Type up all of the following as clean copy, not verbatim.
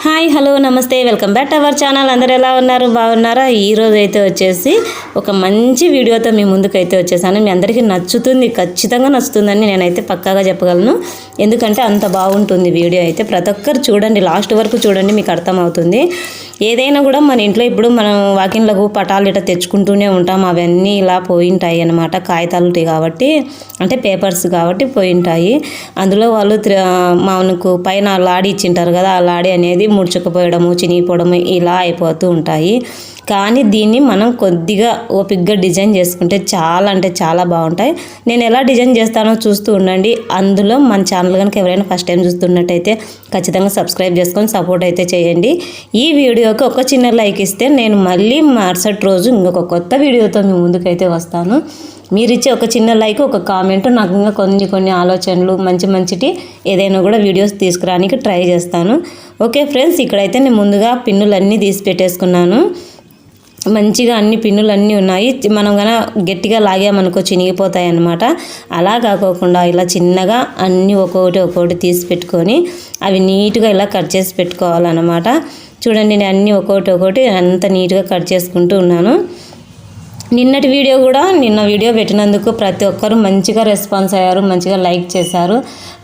Hi hello నమస్తే welcome back to our channel. అందరూ ఎలా ఉన్నారు, బాగున్నారా? ఈరోజు అయితే వచ్చేసి ఒక మంచి వీడియోతో మీ ముందుకైతే వచ్చేసాను. మీ అందరికీ నచ్చుతుంది, ఖచ్చితంగా నచ్చుతుందని నేనైతే పక్కాగా చెప్పగలను. ఎందుకంటే అంత బాగుంటుంది వీడియో అయితే. ప్రతి ఒక్కరు చూడండి, లాస్ట్ వరకు చూడండి, మీకు అర్థమవుతుంది. ఏదైనా కూడా మన ఇంట్లో ఇప్పుడు మనం వాకిన్లకు పటాలు ఇట్లా తెచ్చుకుంటూనే ఉంటాం. అవన్నీ ఇలా పోయింటాయి అన్నమాట. కాగితాలు కాబట్టి, అంటే పేపర్స్ కాబట్టి పోయింటాయి. అందులో వాళ్ళు మనకు పైన లాడీ ఇచ్చింటారు కదా, ఆ లాడీ అనేది ముడుచుకుపోయడము, చినిగిపోవడము ఇలా అయిపోతూ ఉంటాయి. కానీ దీన్ని మనం కొద్దిగా ఓపిక్గా డిజైన్ చేసుకుంటే చాలా అంటే చాలా బాగుంటాయి. నేను ఎలా డిజైన్ చేస్తానో చూస్తూ ఉండండి. అందులో మన ఛానల్ కనుక ఎవరైనా ఫస్ట్ టైం చూస్తున్నట్టయితే ఖచ్చితంగా సబ్స్క్రైబ్ చేసుకొని సపోర్ట్ అయితే చేయండి. ఈ వీడియోకి ఒక చిన్న లైక్ ఇస్తే నేను మళ్ళీ మరుసటి రోజు ఇంకొక కొత్త వీడియోతో మీ ముందుకైతే వస్తాను. మీరు ఇచ్చే ఒక చిన్న లైక్, ఒక కామెంట్ నాకు ఇంకా కొన్ని ఆలోచనలు మంచిటి ఏదైనా కూడా వీడియోస్ తీసుకురానికి ట్రై చేస్తాను. ఓకే ఫ్రెండ్స్, ఇక్కడైతే నేను ముందుగా పిన్నులన్నీ తీసి పెట్టేసుకున్నాను. మంచిగా అన్ని పిన్నులు అన్నీ ఉన్నాయి. మనం కనుక గట్టిగా లాగామనుకో చినిగిపోతాయి అన్నమాట. అలా కాకోకుండా ఇలా చిన్నగా అన్నీ ఒక్కొక్కటి తీసి పెట్టుకొని అవి నీట్గా ఇలా కట్ చేసి పెట్టుకోవాలన్నమాట. చూడండి, నేను అన్నీ ఒక్కొక్కటి అంత నీట్గా కట్ చేసుకుంటూ ఉన్నాను. నిన్న వీడియో పెట్టినందుకు ప్రతి ఒక్కరు మంచిగా రెస్పాన్స్ అయ్యారు, మంచిగా లైక్ చేశారు.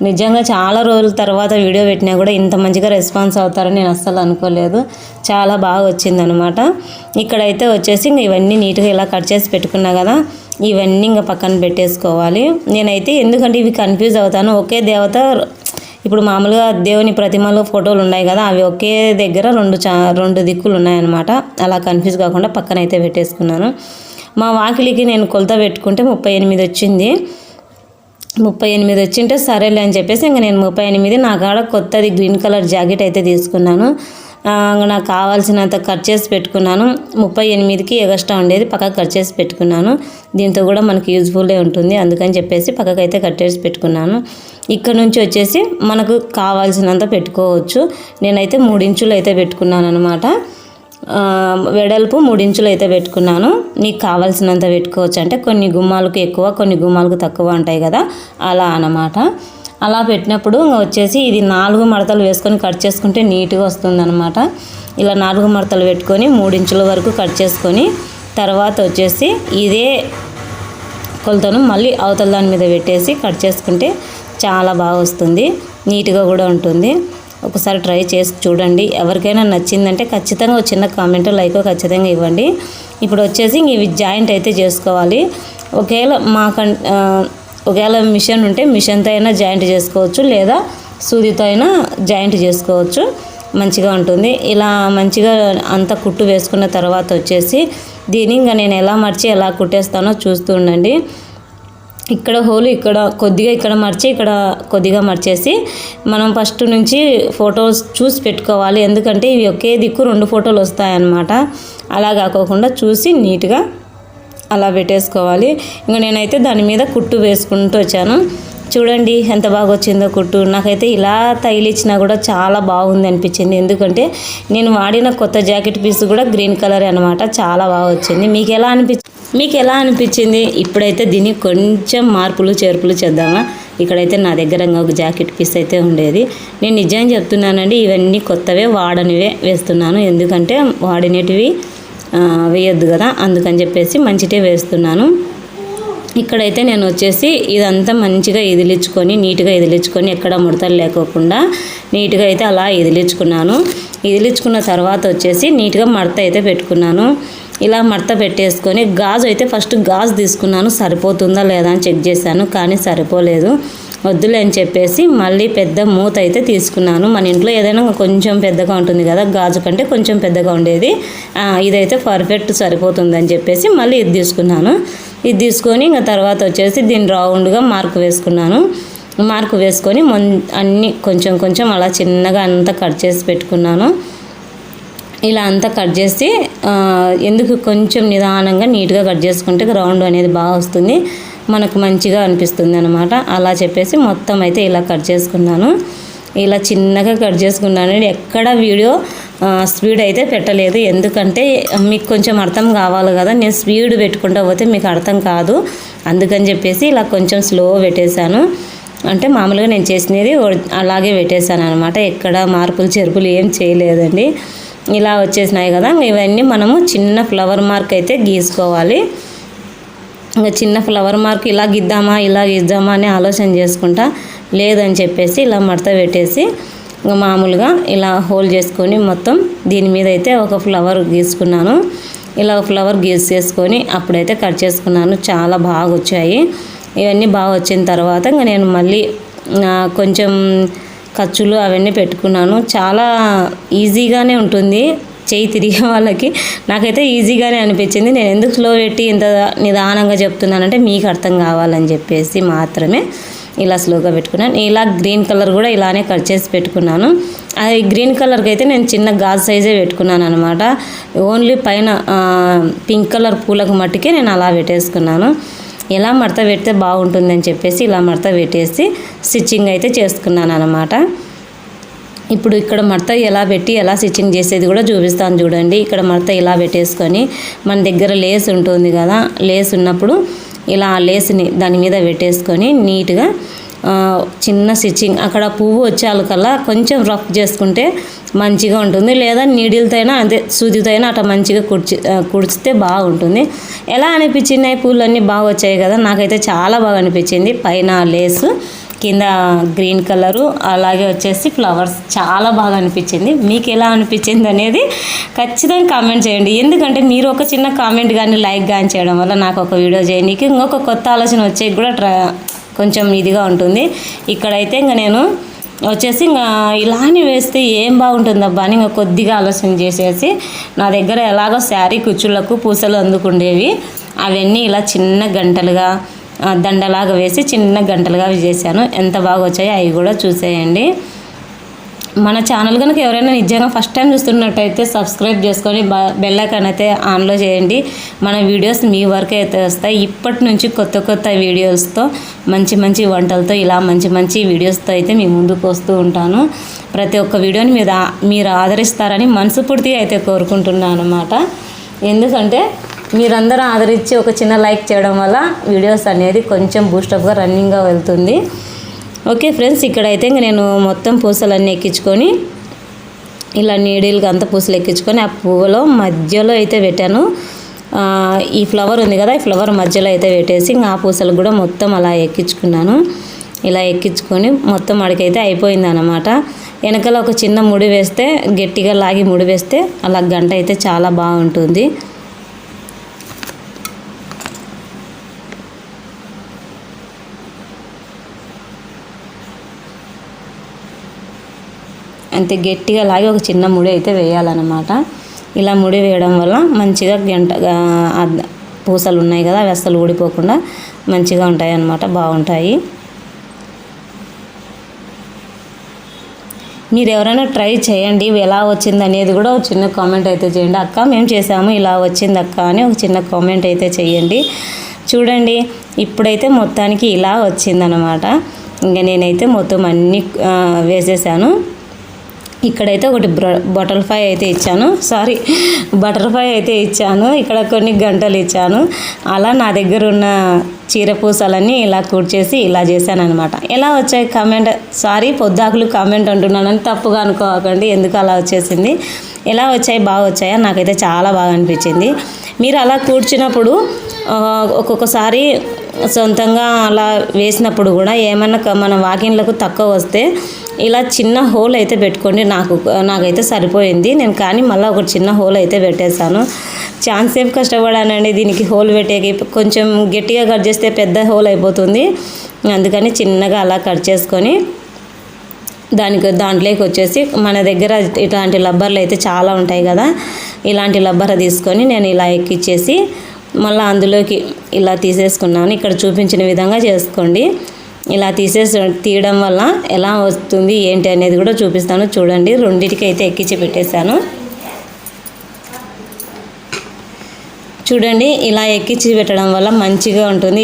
నిజంగా చాలా రోజుల తర్వాత వీడియో పెట్టినా కూడా ఇంత మంచిగా రెస్పాన్స్ అవుతారని నేను అస్సలు అనుకోలేదు. చాలా బాగా వచ్చిందనమాట. ఇక్కడైతే వచ్చేసి ఇంక ఇవన్నీ నీట్గా ఇలా కట్ చేసి పెట్టుకున్నా కదా, ఇవన్నీ ఇంకా పక్కన పెట్టేసుకోవాలి. నేనైతే ఎందుకంటే ఇవి కన్ఫ్యూజ్ అవుతాను. ఒకే దేవత, ఇప్పుడు మామూలుగా దేవుని ప్రతిమలు ఫోటోలు ఉన్నాయి కదా, అవి ఒకే దగ్గర రెండు దిక్కులు ఉన్నాయన్నమాట. అలా కన్ఫ్యూజ్ కాకుండా పక్కన అయితే పెట్టేసుకున్నాను. మా వాకిలికి నేను కొలత పెట్టుకుంటే 38 వచ్చింది. 38 వచ్చింటే సరేలే అని చెప్పేసి ఇంకా నేను 38 నా కాడ కొత్తది గ్రీన్ కలర్ జాకెట్ అయితే తీసుకున్నాను. నాకు కావాల్సినంత కట్ చేసి పెట్టుకున్నాను. 38కి ఎగస్ట్రా ఉండేది పక్కకు కట్ చేసి పెట్టుకున్నాను. దీంతో కూడా మనకి యూజ్ఫుల్లే ఉంటుంది, అందుకని చెప్పేసి పక్కకైతే కట్ చేసి పెట్టుకున్నాను. ఇక్కడ నుంచి వచ్చేసి మనకు కావాల్సినంత పెట్టుకోవచ్చు. నేనైతే 3 ఇంచులు అయితే పెట్టుకున్నాను అనమాట. వెడల్పు 3 ఇంచులు అయితే పెట్టుకున్నాను. నీకు కావాల్సినంత పెట్టుకోవచ్చు. అంటే కొన్ని గుమ్మాలకు ఎక్కువ, కొన్ని గుమ్మాలకు తక్కువ ఉంటాయి కదా, అలా అన్నమాట. అలా పెట్టినప్పుడు వచ్చేసి ఇది 4 మడతలు వేసుకొని కట్ చేసుకుంటే నీట్గా వస్తుందన్నమాట. ఇలా 4 మడతలు పెట్టుకొని 3 ఇంచుల వరకు కట్ చేసుకొని తర్వాత వచ్చేసి ఇదే కొలతను మళ్ళీ అవతల దాని మీద పెట్టేసి కట్ చేసుకుంటే చాలా బాగా వస్తుంది, నీట్గా కూడా ఉంటుంది. ఒకసారి ట్రై చేసి చూడండి. ఎవరికైనా నచ్చిందంటే ఖచ్చితంగా ఒక చిన్న కామెంట్, లైక్ ఖచ్చితంగా ఇవ్వండి. ఇప్పుడు వచ్చేసి ఇవి జాయింట్ అయితే చేసుకోవాలి. ఒకవేళ మిషన్ ఉంటే మిషన్తో అయినా జాయింట్ చేసుకోవచ్చు, లేదా సూదితో అయినా జాయింట్ చేసుకోవచ్చు, మంచిగా ఉంటుంది. ఇలా మంచిగా అంతా కుట్టు వేసుకున్న తర్వాత వచ్చేసి దీన్ని ఇంకా నేను ఎలా మర్చి ఎలా కుట్టేస్తానో చూస్తూ ఉండండి. ఇక్కడ హోలు ఇక్కడ మర్చి ఇక్కడ కొద్దిగా మర్చేసి మనం ఫస్ట్ నుంచి ఫొటోస్ చూసి పెట్టుకోవాలి. ఎందుకంటే ఇవి ఒకే దిక్కు 2 ఫోటోలు వస్తాయన్నమాట. అలా కాకోకుండా చూసి నీట్గా అలా పెట్టేసుకోవాలి. ఇంకా నేనైతే దాని మీద కుట్టు వేసుకుంటూ వచ్చాను. చూడండి ఎంత బాగా వచ్చిందో కుట్టు. నాకైతే ఇలా తగిలిచ్చినా కూడా చాలా బాగుంది అనిపించింది. ఎందుకంటే నేను వాడిన కొత్త జాకెట్ పీస్ కూడా గ్రీన్ కలర్ అనమాట. చాలా బాగా వచ్చింది. మీకు ఎలా అనిపించింది? ఇప్పుడైతే దీన్ని కొంచెం మార్పులు చేర్పులు చేద్దామా. ఇక్కడైతే నా దగ్గర ఒక జాకెట్ పీస్ అయితే ఉండేది. నేను నిజంగా చెప్తున్నానండి, ఇవన్నీ కొత్తవే, వాడనివే వేస్తున్నాను. ఎందుకంటే వాడినటివి వేయొద్దు కదా, అందుకని చెప్పేసి మంచిటే వేస్తున్నాను. ఇక్కడైతే నేను వచ్చేసి ఇదంతా మంచిగా నీట్గా ఇదిలించుకొని ఎక్కడ ముడతలు లేకోకుండా నీట్గా అయితే అలా ఇదిలించుకున్న తర్వాత వచ్చేసి నీట్గా మడత అయితే పెట్టుకున్నాను. ఇలా మడత పెట్టేసుకొని ఫస్ట్ గాజు తీసుకున్నాను. సరిపోతుందా లేదా అని చెక్ చేశాను, కానీ సరిపోలేదు. వద్దులే అని చెప్పేసి మళ్ళీ పెద్ద మూత అయితే తీసుకున్నాను. మన ఇంట్లో ఏదైనా కొంచెం పెద్దగా ఉంటుంది కదా, గాజు కంటే కొంచెం పెద్దగా ఉండేది. ఇదైతే పర్ఫెక్ట్ సరిపోతుందని చెప్పేసి మళ్ళీ ఇది తీసుకున్నాను. ఇది తీసుకొని ఇంకా తర్వాత వచ్చేసి దీన్ని రౌండ్గా మార్కు వేసుకొని అన్నీ కొంచెం అలా చిన్నగా అంతా కట్ చేసి పెట్టుకున్నాను. ఇలా అంతా కట్ చేసి ఎందుకు కొంచెం నిదానంగా నీట్గా కట్ చేసుకుంటే రౌండ్ అనేది బాగా వస్తుంది, మనకు మంచిగా అనిపిస్తుంది అనమాట. అలా చెప్పేసి మొత్తం అయితే ఇలా కట్ చేసుకున్నాను. ఇలా చిన్నగా కట్ చేసుకున్నాను. ఎక్కడ వీడియో స్పీడ్ అయితే పెట్టలేదు, ఎందుకంటే మీకు కొంచెం అర్థం కావాలి కదా. నేను స్పీడ్ పెట్టుకుంటూ పోతే మీకు అర్థం కాదు, అందుకని చెప్పేసి ఇలా కొంచెం స్లో పెట్టేశాను. అంటే మామూలుగా నేను చేసినది అలాగే పెట్టేశాను అనమాట. ఎక్కడ మార్పులు చెరుపులు ఏం చేయలేదండి. ఇలా వచ్చేసినాయి కదా, ఇవన్నీ మనము చిన్న ఫ్లవర్ మార్క్ అయితే గీసుకోవాలి. ఇంకా చిన్న ఫ్లవర్ మార్క్ ఇలా గీద్దామా అని ఆలోచన చేసుకుంటా లేదని చెప్పేసి ఇలా మడత పెట్టేసి ఇంకా మామూలుగా ఇలా హోల్డ్ చేసుకొని మొత్తం దీని మీద అయితే ఒక ఫ్లవర్ గీసుకున్నాను. ఇలా ఒక ఫ్లవర్ గీసేసుకొని అప్పుడైతే కట్ చేసుకున్నాను. చాలా బాగా వచ్చాయి. ఇవన్నీ బాగా వచ్చిన తర్వాత ఇంకా నేను మళ్ళీ కొంచెం ఖర్చులు అవన్నీ పెట్టుకున్నాను. చాలా ఈజీగానే ఉంటుంది చేయి తిరిగే వాళ్ళకి. నాకైతే ఈజీగానే అనిపించింది. నేను ఎందుకు స్లో పెట్టి ఇంత నిదానంగా చెప్తున్నానంటే మీకు అర్థం కావాలని చెప్పేసి మాత్రమే ఇలా స్లోగా పెట్టుకున్నాను. ఇలా గ్రీన్ కలర్ కూడా ఇలానే కట్ చేసి పెట్టుకున్నాను. అది గ్రీన్ కలర్కి అయితే నేను చిన్న గాజు సైజే పెట్టుకున్నాను అనమాట. ఓన్లీ పైన పింక్ కలర్ పూలకు మట్టుకే నేను అలా పెట్టేసుకున్నాను. ఎలా మడత పెడితే బాగుంటుందని చెప్పేసి ఇలా మడత పెట్టేసి స్టిచ్చింగ్ అయితే చేసుకున్నాను అనమాట. ఇప్పుడు ఇక్కడ మడత ఎలా పెట్టి ఎలా స్టిచ్చింగ్ చేసేది కూడా చూపిస్తాను చూడండి. ఇక్కడ మడత ఇలా పెట్టేసుకొని మన దగ్గర లేస్ ఉంటుంది కదా, లేస్ ఉన్నప్పుడు ఇలా ఆ లేస్ని దాని మీద పెట్టేసుకొని నీట్గా చిన్న స్టిచ్చింగ్ అక్కడ పువ్వు వచ్చేకల్లా కొంచెం రఫ్ చేసుకుంటే మంచిగా ఉంటుంది. లేదా నీడిల్తో అయినా అదే సూదితో అయినా అట్లా మంచిగా కుడిచితే బాగుంటుంది. ఎలా అనిపించినాయి పూలన్నీ బాగా వచ్చాయి కదా, నాకైతే చాలా బాగా అనిపించింది. పైన లేసు, కింద గ్రీన్ కలరు, అలాగే వచ్చేసి ఫ్లవర్స్ చాలా బాగా అనిపించింది. మీకు ఎలా అనిపించింది అనేది ఖచ్చితంగా కామెంట్ చేయండి. ఎందుకంటే మీరు ఒక చిన్న కామెంట్ కానీ లైక్ కానీ చేయడం వల్ల నాకు ఒక వీడియో చేయడానికి ఇంకొక కొత్త ఆలోచన వచ్చేకి కూడా కొంచెం ఇదిగా ఉంటుంది. ఇక్కడైతే ఇంకా నేను వచ్చేసి ఇంకా ఇలానే వేస్తే ఏం బాగుంటుందబ్బా అని ఇంకా కొద్దిగా ఆలోచన చేసేసి నా దగ్గర ఎలాగో శారీ కుచ్చులకు పూసలు అందుకుండేవి అవన్నీ ఇలా చిన్న గంటలుగా దండలాగా వేసి చిన్న గంటలుగా చేశాను. ఎంత బాగా వచ్చాయో అవి కూడా చూసేయండి. మన ఛానల్ కనుక ఎవరైనా నిజంగా ఫస్ట్ టైం చూస్తున్నట్టయితే సబ్స్క్రైబ్ చేసుకొని బెల్ ఐకాన్ అయితే ఆన్లో చేయండి. మన వీడియోస్ మీ వరకు అయితే వస్తాయి. ఇప్పటి నుంచి కొత్త వీడియోస్తో మంచి వంటలతో ఇలా మంచి వీడియోస్తో అయితే మీ ముందుకు వస్తూ ఉంటాను. ప్రతి ఒక్క వీడియోని మీరు ఆదరిస్తారని మనస్ఫూర్తిగా అయితే కోరుకుంటున్నాను అన్నమాట. ఎందుకంటే మీరందరూ ఆదరించి ఒక చిన్న లైక్ చేయడం వల్ల వీడియోస్ అనేది కొంచెం బూస్టప్గా రన్నింగ్గా వెళ్తుంది. ఓకే ఫ్రెండ్స్, ఇక్కడైతే ఇంక నేను మొత్తం పూసలన్నీ ఎక్కించుకొని ఇలా నీడిల్గా అంతా పూసలు ఎక్కించుకొని ఆ పువ్వులో మధ్యలో అయితే పెట్టాను. ఈ ఫ్లవర్ ఉంది కదా, ఈ ఫ్లవర్ మధ్యలో అయితే పెట్టేసి ఇంకా ఆ పూసలు కూడా మొత్తం అలా ఎక్కించుకున్నాను. ఇలా ఎక్కించుకొని మొత్తం అడికైతే అయిపోయింది అన్నమాట. వెనకాల ఒక చిన్న ముడి వేస్తే, గట్టిగా లాగి ముడి వేస్తే అలా గంట అయితే చాలా బాగుంటుంది. అంతే గట్టిగా లాగి ఒక చిన్న ముడి అయితే వేయాలన్నమాట. ఇలా ముడి వేయడం వల్ల మంచిగా గంటగా పూసలు ఉన్నాయి కదా అవి అస్సలు ఊడిపోకుండా మంచిగా ఉంటాయి అన్నమాట, బాగుంటాయి. మీరు ఎవరైనా ట్రై చేయండి, ఎలా వచ్చింది అనేది కూడా ఒక చిన్న కామెంట్ అయితే చేయండి. అక్క మేము చేసాము ఇలా వచ్చింది అక్క అని ఒక చిన్న కామెంట్ అయితే చేయండి. చూడండి ఇప్పుడైతే మొత్తానికి ఇలా వచ్చిందనమాట. ఇంకా నేనైతే మొత్తం అన్నీ వేసేసాను. ఇక్కడైతే ఒకటి బటర్ఫ్లై అయితే ఇచ్చాను. ఇక్కడ కొన్ని గంటలు ఇచ్చాను. అలా నా దగ్గర ఉన్న చీర పూసలన్నీ ఇలా కూర్చేసి ఇలా చేశాను అనమాట. ఎలా వచ్చాయి కామెంట్, పొద్దాకులు కామెంట్ అంటున్నానని తప్పుగా అనుకోకండి, ఎందుకు అలా వచ్చేసింది. ఎలా వచ్చాయి, బాగా వచ్చాయా? నాకైతే చాలా బాగా అనిపించింది. మీరు అలా కూర్చున్నప్పుడు ఒక్కొక్కసారి సొంతంగా అలా వేసినప్పుడు కూడా ఏమన్నా మన వాకిన్లకు తక్కువ వస్తే ఇలా చిన్న హోల్ అయితే పెట్టుకోండి. నాకైతే సరిపోయింది. నేను కానీ మళ్ళీ ఒక చిన్న హోల్ అయితే పెట్టేశాను. ఛాన్స్ సేపు కష్టపడానండి దీనికి హోల్ పెట్టేకి. కొంచెం గట్టిగా కట్ చేస్తే పెద్ద హోల్ అయిపోతుంది. అందుకని చిన్నగా అలా కట్ చేసుకొని దాంట్లోకి వచ్చేసి మన దగ్గర ఇట్లాంటి లబ్బర్లు అయితే చాలా ఉంటాయి కదా, ఇలాంటి లబ్బర్ తీసుకొని నేను ఇలా ఎక్కిచ్చేసి మళ్ళీ అందులోకి ఇలా తీసేసుకున్నాను. ఇక్కడ చూపించిన విధంగా చేసుకోండి. ఇలా తీయడం వల్ల ఎలా వస్తుంది ఏంటి అనేది కూడా చూపిస్తాను. చూడండి రెండింటికి అయితే ఎక్కించి పెట్టేశాను. చూడండి ఇలా ఎక్కించి పెట్టడం వల్ల మంచిగా ఉంటుంది.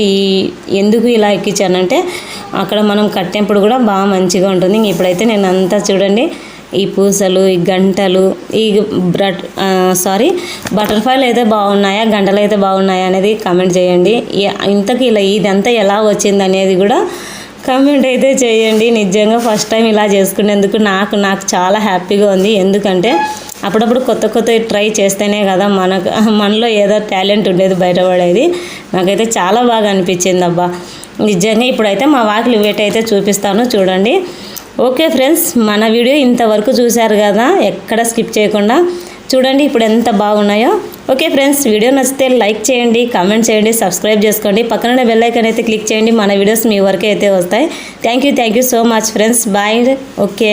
ఎందుకు ఇలా ఎక్కించానంటే అక్కడ మనం కట్టేప్పుడు కూడా బాగా మంచిగా ఉంటుంది. ఇప్పుడైతే నేను అంతా చూడండి ఈ పూసలు, ఈ గంటలు, ఈ బటర్ఫ్లైలు అయితే బాగున్నాయా, గంటలు అయితే బాగున్నాయా అనేది కామెంట్ చేయండి. ఇంతకీ ఇదంతా ఎలా వచ్చింది అనేది కూడా కామెంట్ అయితే చేయండి. నిజంగా ఫస్ట్ టైం ఇలా చేసుకునేందుకు నాకు చాలా హ్యాపీగా ఉంది. ఎందుకంటే అప్పుడప్పుడు కొత్త ట్రై చేస్తేనే కదా మనలో ఏదో టాలెంట్ ఉండేది బయటపడేది. నాకైతే చాలా బాగా అనిపించింది అబ్బా నిజంగా. ఇప్పుడైతే మా వాకిలి వేటైతే చూపిస్తాను చూడండి. ఓకే ఫ్రెండ్స్, మన వీడియో ఇంతవరకు చూశారు కదా, ఎక్కడ స్కిప్ చేయకుండా చూడండి ఇప్పుడు ఎంత బాగున్నాయో. ఓకే ఫ్రెండ్స్, వీడియో నచ్చితే లైక్ చేయండి, కామెంట్ చేయండి, సబ్స్క్రైబ్ చేసుకోండి, పక్కన బెల్ ఐకాన్ అయితే క్లిక్ చేయండి. మన వీడియోస్ మీ వరకు అయితే వస్తాయి. Thank you so much friends. Bye. Okay.